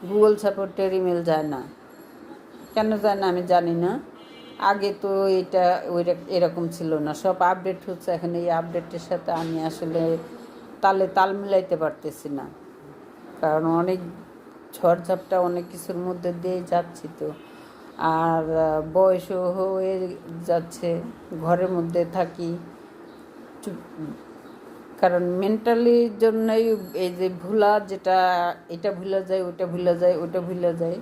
Google সাপোর্টের email যায় না। কেন যায় না আমি জানি না। আগে তো এটা এরকম ছিল না, সব আপডেট হচ্ছে এখন। এই আপডেটের সাথে আমি আসলে তাল মিলাইতে পারতেছি না, কারণ অনেক ঝড়ঝাপটা অনেক কিছুর মধ্যে দিয়ে যাচ্ছি তো। আর বয়সও হয়ে যাচ্ছে, ঘরের মধ্যে থাকি চুপ, কারণ মেন্টালির জন্যই এই যে ভুলা, যেটা এটা ভুলা যায়, ওটা ভুলা যায়, ওটা ভুলা যায়,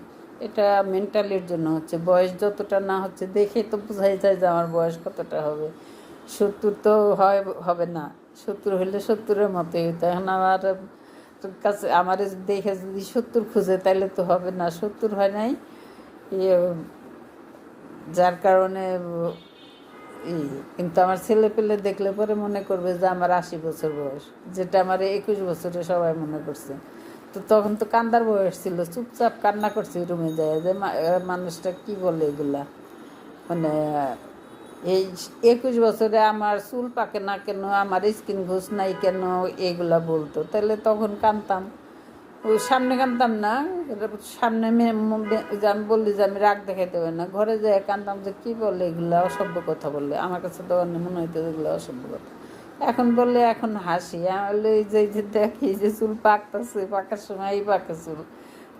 এটা মেন্টালির জন্য হচ্ছে। বয়স যতটা না হচ্ছে দেখে তো বোঝাই যায় যে আমার বয়স কতটা হবে। 70 তো হবে না, 70 হলে 70-এর মতোই হইতো। এখন আমার কাছে আমার দেখে যদি 70 খুঁজে তাইলে তো হবে না, 70 হয় নাই। ইয়ে, যার কারণে কিন্তু আমার ছেলে পেলে দেখলে পরে মনে করবে যে আমার 80 বছর বয়স, যেটা আমার 21 বছরে সবাই মনে করছে। তো তখন তো কান্দার বয়স ছিল, চুপচাপ কান্না করছি রুমে যায় যে মানুষটা কি বলে এগুলা। মানে এই 21 বছরে আমার চুল পাকে না কেন, আমার স্কিন ঘুষ নাই কেন, এগুলা বলতো। তাহলে তখন কানতাম, ওই সামনে কানতাম না, সামনে যে আমি বললি যে আমি রাগ দেখাইতে পারি না, ঘরে যেয়ে কানতাম যে কী বলে এগুলা অসভ্য কথা বললে। আমার কাছে তো মনে হইতো এগুলো অসভ্য কথা। এখন বললে এখন হাসি। আমি এই যে দেখি যে চুল পাকতেছে, পাকার সময় এই পাকে চুল,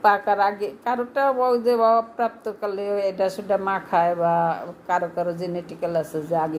পাকার আগে কারোটা ওই যে অপ্রাপ্তকালে এটা সেটা মা খায়, বা কারো কারো জেনেটিক্যাল আছে যে আগে